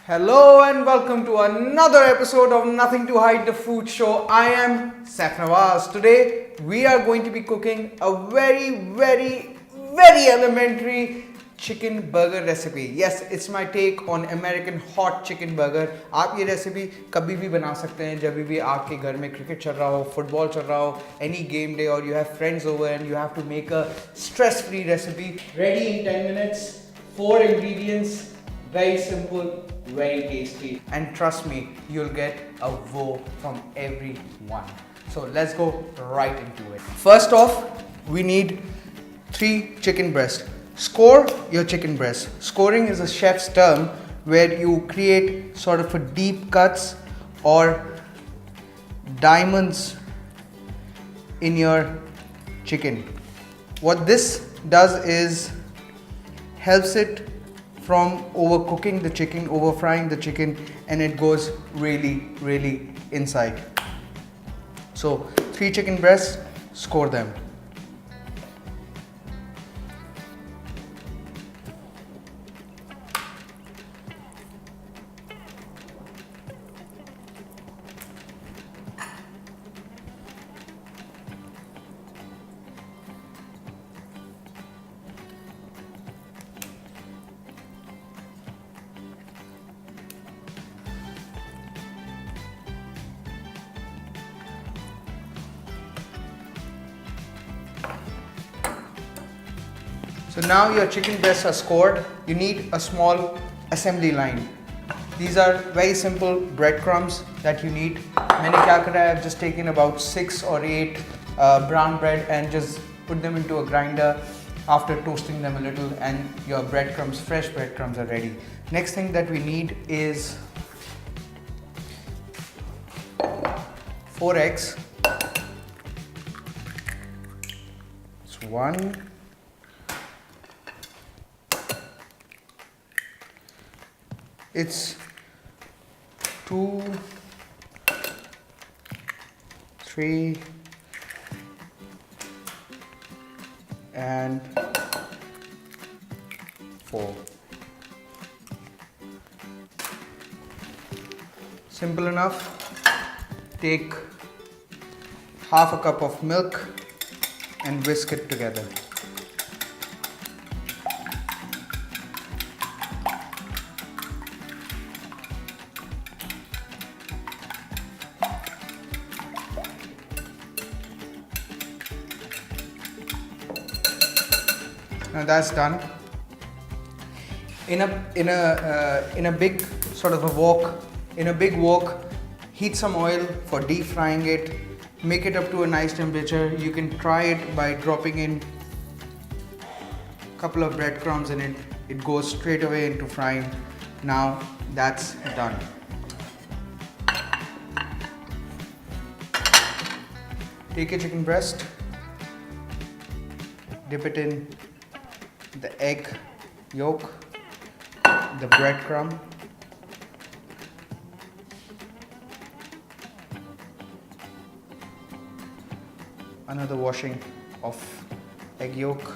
Hello and welcome to another episode of Nothing to Hide the Food Show. I am Saif Nawaz. Today we are going to be cooking a very elementary chicken burger recipe. Yes, it's my take on American hot chicken burger. आप ये recipe कभी भी बना सकते हैं जब भी आपके घर में क्रिकेट चल रहा हो, फुटबॉल चल रहा हो, any game day or you have friends over and you have to make a stress-free recipe. Ready in 10 minutes. 4 ingredients. Very simple, very tasty, and trust me, you'll get a wow from everyone. So let's go right into it. First off, we need 3 chicken breasts. Score your chicken breast. Scoring is a chef's term where you create sort of a deep cuts or diamonds in your chicken. What this does is helps it from overcooking the chicken, over frying the chicken, and it goes really inside. So 3 chicken breasts, score them. So now your chicken breasts are scored. You need a small assembly line. These are very simple breadcrumbs that you need. मैंने क्या करा है, I've just taken about 6 or 8 brown bread and just put them into a grinder after toasting them a little, and your breadcrumbs, fresh breadcrumbs are ready. Next thing that we need is 4 eggs. It's 1. It's 2, 3, and 4. Simple enough. Take half a cup of milk and whisk it together. Now that's done. In a big sort of a wok, in a big wok, heat some oil for deep frying it. Make it up to a nice temperature. You can try it by dropping in a couple of breadcrumbs in it. It goes straight away into frying. Now that's done. Take a chicken breast, dip it in the egg yolk, the breadcrumb, another washing of egg yolk,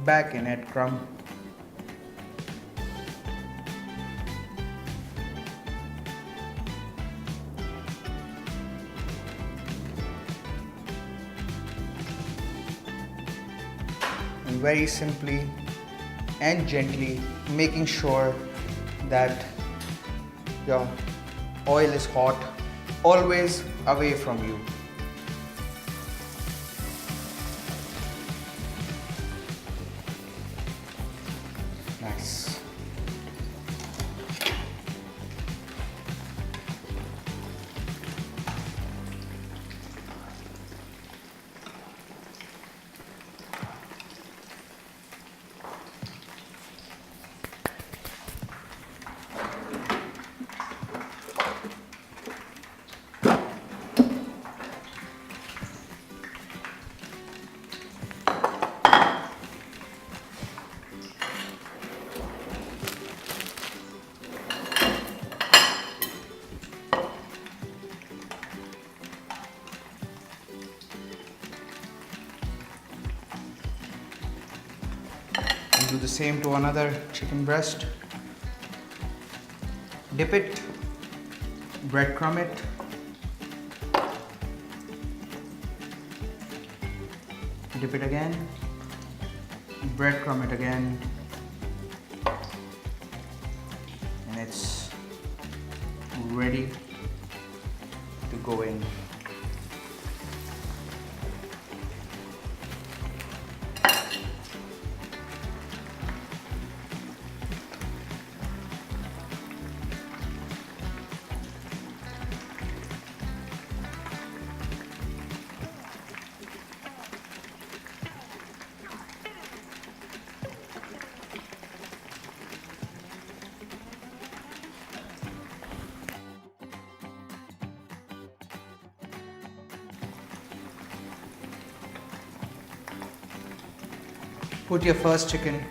back in egg crumb, and very simply and gently making sure that your oil is hot, always away from you. Nice. Do the same to another chicken breast. Dip it, breadcrumb it, dip it again, breadcrumb it again, and it's ready to go in. Put your first chicken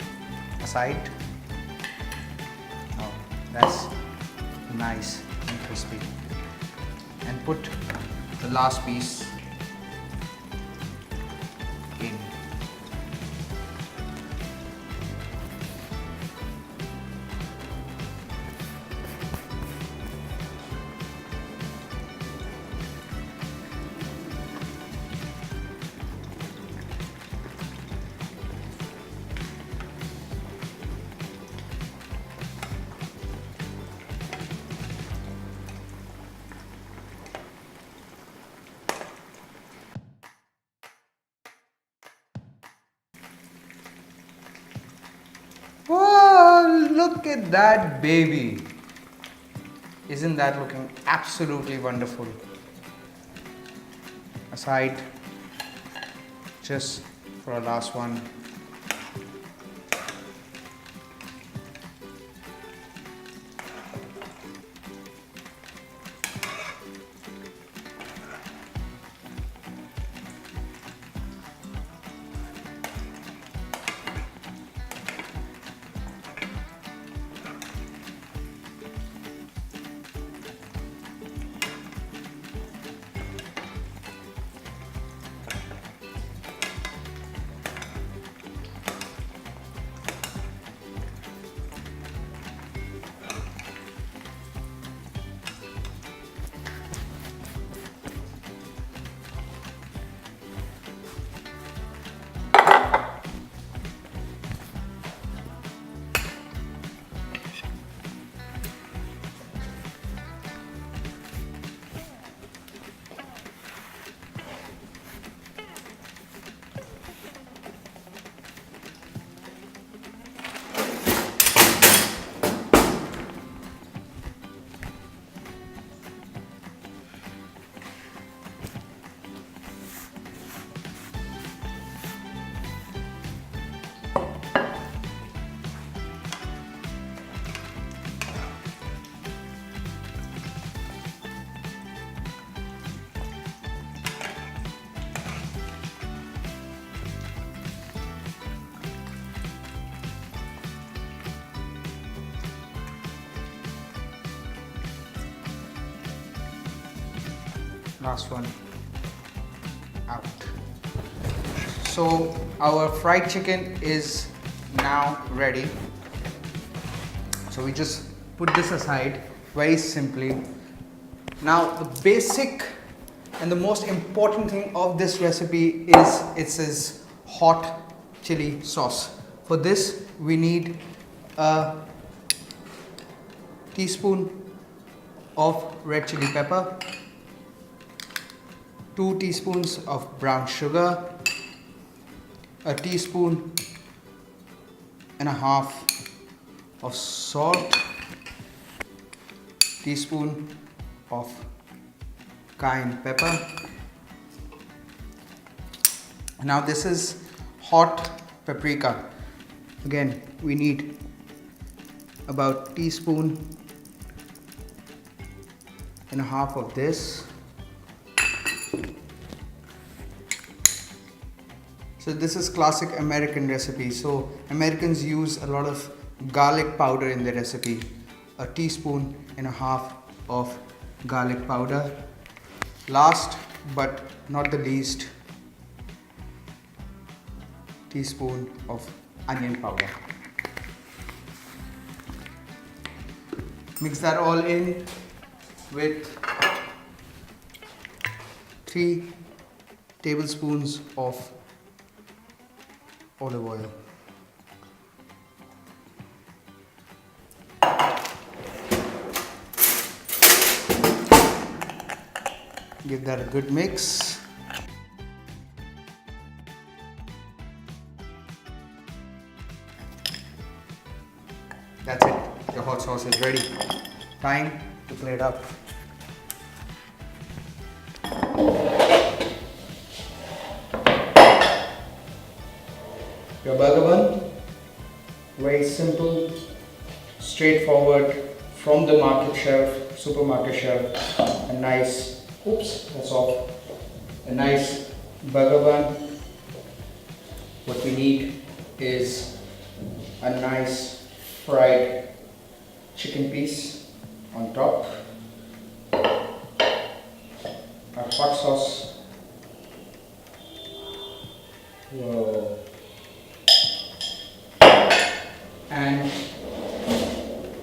aside. Oh, that's nice and crispy. And put the last piece in. Oh, look at that baby. Isn't that looking absolutely wonderful? Aside, just for our last one. Last one out. So our fried chicken is now ready. So we just put this aside very simply. Now the basic and the most important thing of this recipe is it says hot chili sauce. For this we need a teaspoon of red chili pepper, 2 teaspoons of brown sugar, a teaspoon and a half of salt, teaspoon of cayenne pepper. Now this is hot paprika. Again, we need about teaspoon and a half of this. So this is classic American recipe. So Americans use a lot of garlic powder in their recipe. A teaspoon and a half of garlic powder. Last but not the least, teaspoon of onion powder. Mix that all in with 3 tablespoons of olive oil. Give that a good mix. That's it. Your hot sauce is ready. Time to plate up. Your burger bun, very simple, straightforward, from the market shelf, supermarket shelf. A nice, oops, that's off. A nice burger bun. What we need is a nice fried chicken piece on top, a hot sauce. Whoa. And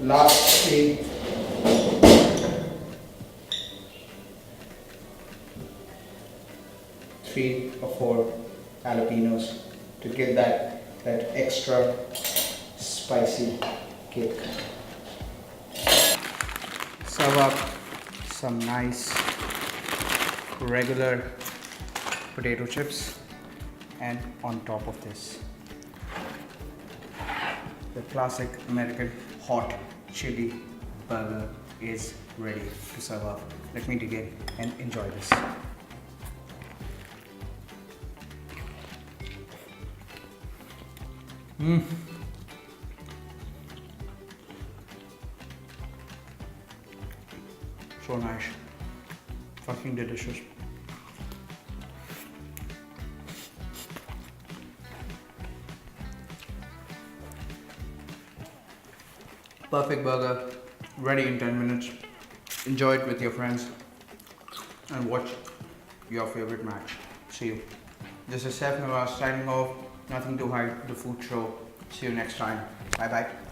lastly, three or four jalapenos to give that extra spicy kick. Serve up some nice regular potato chips, and on top of this, the classic American hot chili burger is ready to serve up. Let me dig in and enjoy this. So nice. Fucking delicious. Perfect burger, ready in 10 minutes. Enjoy it with your friends and watch your favorite match. See you. This is Seth Nawaz signing off. Nothing to hide, the food show. See you next time. Bye bye.